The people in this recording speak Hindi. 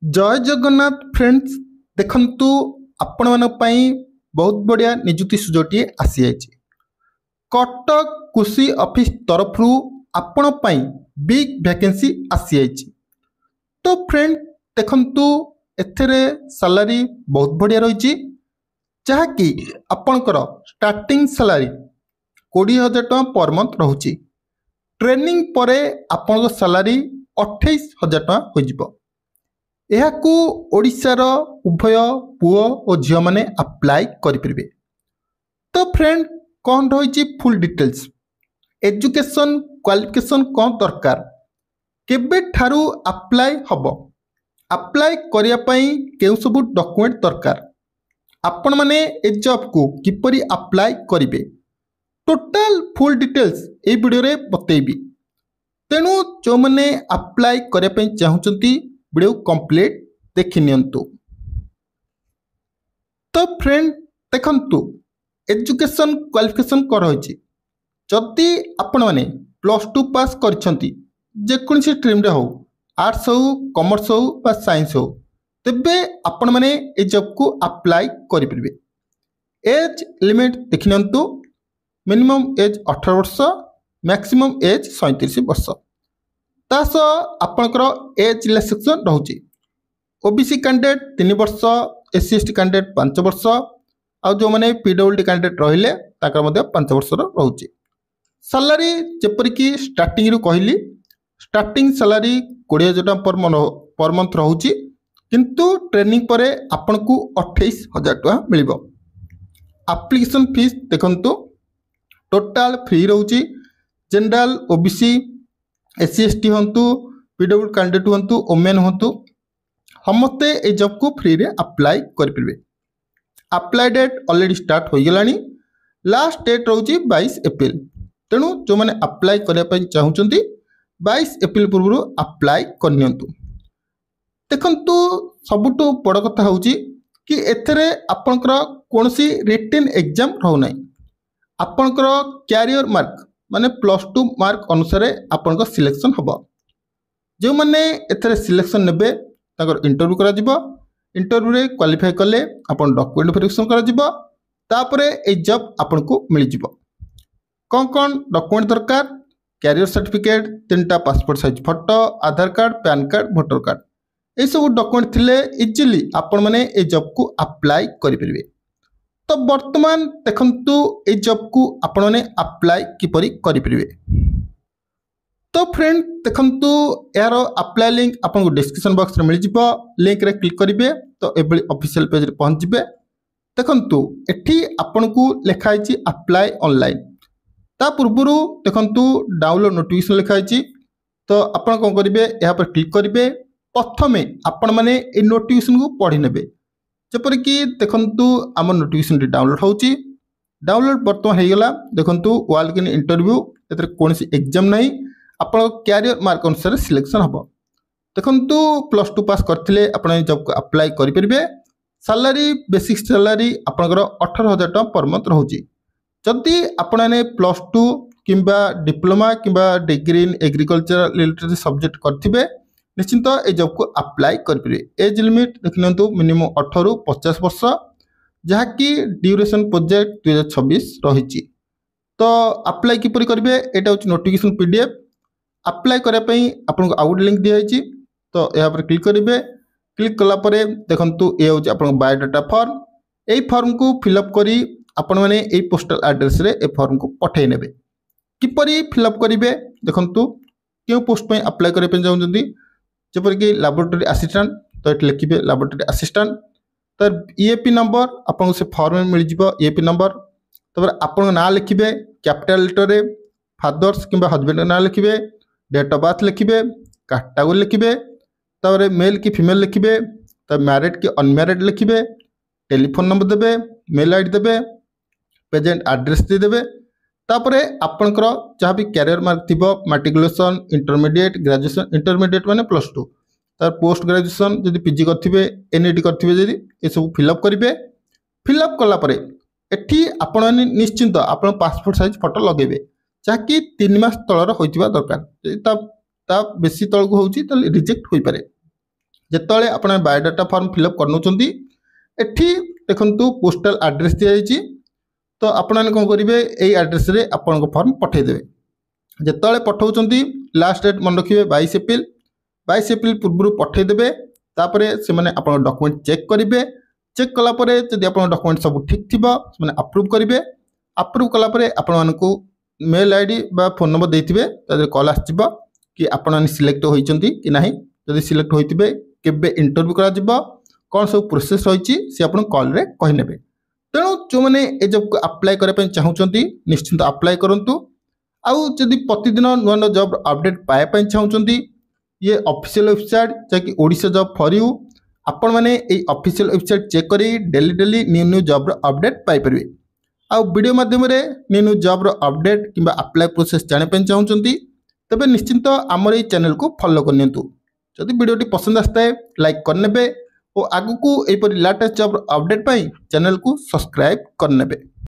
जय जगन्नाथ फ्रेंड्स देखंतु आपण मन पई बहुत बढ़िया निजुक्ति सुजोटी आसी जाइए। कटक कृषि ऑफिस तरफ आपण पई बिग वैकेंसी आसी जाइए। तो फ्रेंड देखंतु एथरे सैलरी बहुत बढ़िया रही जहाँकि आपणकर स्टार्टिंग सैलरी 20,000 टका पर मंथ रोचे। ट्रेनिंग परे आपण सैलरी 28,000 टका हो। यहाकू ओडिशार उभय पुओ और झील मैंने अप्लाई करें। तो फ्रेंड कौन रही फुल डिटेल्स एजुकेशन क्वालिफिकेशन कौन दरकार केबे ठारू अप्लाई हम अप्लाई करने के सब डॉक्यूमेंट दरकार आपण मैंने ए जॉब को किपरि अप्लाई करेंगे टोटाल फुल डिटेल्स ये वीडियो रे बतेबी। तेणु जो मैंने अप्लाई करने चाहूँगी वीडियो कंप्लीट देखि नियंतु। तो फ्रेंड देखंतु एजुकेशन क्वालिफिकेशन कर रही जदि आपण मैंने +2 पास करछंती जेकोसी स्ट्रीम रे हो आर्ट्स हो कॉमर्स हो बा साइंस हो तेबे आपण मैंने ए जॉब को अप्लाई करि परिबे। एज लिमिट देखि नियंतु मिनिमम एज 18 वर्ष मैक्सिमम एज 37 वर्ष। तास आपणकर एज रिलैक्सेशन रोचे। ओबीसी कैंडिडेट 3 वर्ष एससी एसटी कैंडिडेट 5 वर्ष आ जो मैंने पीडब्ल्यूडी कैंडिडेट रहिले ताकर मध्ये 5 वर्ष रोचे। सैलरी जेपरिक स्टार्टिंग रु कहली स्टार्टिंग सैलरी 20,000 टका पर मंथ रोचे किंतु ट्रेनिंग परे आपन को 28,000 टका मिलिबो। एप्लिकेशन फीस देखंतु टोटाल फ्री रोचे। जनरल ओबीसी एससी एसटी हूँ पीडब्ल्यू कैंडिडेट हूँ ओमेन हूँ समस्ते ये जॉब को फ्री रे अप्लाई करेंगे। अप्लाई डेट ऑलरेडी स्टार्ट हो गलानी। लास्ट डेट रोचे 22 एप्रिल। तेणु जो मैंने अप्लाई करने चाहूँगी 22 एप्रिल पूर्व अप्लाई करनी। देखंतु सबुठु बड़ कथा हूँ कि एथरे आपणकर कौन रिटेन एग्जाम रोना आपणकर कैरियर मार्क माने +2 मार्क अनुसार आपन सिलेक्शन हम। जो मैंने एथरे सिलेक्शन नेबे ताकर इंटरव्यू करा जिवो। इंटरव्यू रे क्वालिफाई कले आपन डॉक्यूमेंट वेरिफिकेशन करा जिवो तापरे ए जॉब आपन को मिल जिवो। कौन कौन डॉक्यूमेंट दरकार कैरियर सर्टिफिकेट 3टा passport size photo Aadhaar card PAN card voter card ये सब डॉक्यूमेंट थिले इजिली आपण माने ए जॉब को अप्लाई करि परिबे। तो वर्तमान देखंतु ए जॉब को आपण ने अप्लाई किपरि करि परिबे। तो फ्रेंड देखंतु यार अप्लाई लिंक आपन को डिस्क्रिप्शन बॉक्स रे मिल जिवो। लिंक रे क्लिक करिवे तो एबली ऑफिशियल पेज रे पहुंच जिवे। देखंतु एठी आपन को लिखा हिची अप्लाई ऑनलाइन। ता पूर्वरु देखंतु डाउनलोड नोटिफिकेशन लिखा हिची तो आपन कोन करिवे यहाँ पर क्लिक करिवे। प्रथमे आपण माने ए नोटिफिकेशन को पढ़ी नेबे। जपरिक देखंतु आम नोटिफिकेशन डाउनलोड होची। डाउनलोड बर्तमान हो गला। देखंतु वाल्क इन इंटरव्यू एतर कोनसी एग्जाम नहीं आपण कैरियर मार्क अनुसार सिलेक्शन हम। देखंतु +2 पास करथिले आपण जॉब को अप्लाई करि परिबे। सैलरी बेसिक सैलरी आपनकर 18,000 टका पर मंथ रहउची। जदि आपण ने +2 किंबा डिप्लोमा किंबा degree in agriculture related subject करथिबे निश्चिंत ए जॉब को अप्लाई करेंगे। एज लिमिट देखिए मिनिमम 18 रु 50 वर्ष जहाँकि ड्यूरेशन प्रोजेक्ट 2026 रही। तो अप्लाई किपरि करेंगे यहाँ हूँ नोटिफिकेशन पीडीएफ। अप्लाई करने आपको आउ गोटे लिंक दिखाई तो यहाँ पर क्लिक करेंगे। क्लिक कलापर देखो ये हूँ आप बायोडाटा फॉर्म। यही फॉर्म को फिलअप करी आपण मैंने यही पोस्टल एड्रेस रे ए फॉर्म को पठे ने किपरि फिलअप करेंगे। देखो क्यों पोस्ट पर अप्लाई करने चाहते जपरिक लैबोरेटरी असिस्टेंट तो ये लिखिए लैबोरेटरी असिस्टेंट तो ईएपी नंबर आपको से फॉर्म मिल जाव। ईएपी नंबर तो आप ना लिखिए कैपिटल लेटर रे फादर्स किंबा हस्बैंड ना लिखिए डेट ऑफ बर्थ लिखिए कैटेगोरी लिखिए तापर मेल कि फीमेल लिखिए तो मैरिड कि अनमैरिड लिखिए टेलीफोन नंबर देवे मेल आईडी देवे प्रेजेंट एड्रेस देदेवे तापरे आपनकर जहाँ भी कैरियर मार्क थी मैट्रिकुलेशन इंटरमीडिएट ग्रेजुएशन इंटरमीडिएट माने +2 तार पोस्ट ग्रेजुएशन जदि पीजी करथिबे एनईडी करथिबे जदि ए सब फिलअप करिवे। फिलअप कला परे एठी आपण निश्चिंत आपण पासपोर्ट साइज फोटो लगेबे जहाँकि 3 मास तलर होइतिबा दरकार। ता बेसी तल को होउची त रिजेक्ट होई पारे। ଯେତେବେଳେ ଆପଣ ବାୟୋଡାଟା ଫର୍ମ ଫିଲ୍ଅପ୍ କରିନେଉଛନ୍ତି ଏଠି ଦେଖନ୍ତୁ ପୋଷ୍ଟାଲ ଆଡ୍ରେସ୍ ଦିଆଯାଇଛି। ତ ଆପଣମାନେ କ'ଣ କରିବେ, ଏଇ ଆଡ୍ରେସ୍ରେ ଆପଣଙ୍କ ଫର୍ମ ପଠାଇଦେବେ। ଯେତେବେଳେ ପଠାଉଛନ୍ତି ଲାଷ୍ଟ ଡେଟ୍ ମନେ ରଖିବେ 22 ଏପ୍ରିଲ। 22 ଏପ୍ରିଲ ପୂର୍ବରୁ ପଠାଇଦେବେ। ତାପରେ ସେମାନେ ଆପଣଙ୍କ ଡକୁମେଣ୍ଟ ଚେକ୍ କରିବେ। ଚେକ୍ କଲା ପରେ ଯଦି ଆପଣଙ୍କ ଡକୁମେଣ୍ଟ ସବୁ ଠିକ୍ ଥିବ ସେମାନେ ଆପ୍ରୁଭ୍ କରିବେ। ଆପ୍ରୁଭ୍ କଲା ପରେ ଆପଣମାନଙ୍କୁ मेल आईडी बा फोन नंबर देथिबे तादे कॉल आसीबो कि आपन सिलेक्ट होइचंती कि नाही। जदि सिलेक्ट होइतिबे केबे इंटरव्यू करा जिवो कोन सब प्रोसेस होइची से आपन कॉल रे कहि नेबे। तेणु जो माने ए जॉब को अप्लाई करे पय चाहुचंती निश्चित अप्लाई करंतु। आउ जदि प्रतिदिन नुआ नुआ जॉब अपडेट पाए पय चाहुचंती ये ऑफिशियल वेबसाइट जाकि ओडिशा जॉब फॉर यू आपण माने ए ऑफिशियल वेबसाइट चेक करी डेली न्यू न्यू जॉब रो अपडेट पाई परबे। आ वीडियो माध्यम न्यू न्यू जॉब रो अपडेट किंबा अप्लाई प्रोसेस जाने पे चाहते तेबे निश्चिंत आमर ये चैनल को फॉलो करनियंतु। जदि वीडियोटी पसंद आस्ता है लाइक करनेबे और आगु को एपरि लेटेस्ट जॉब अपडेट पाई चैनल को सब्सक्राइब करनेबे।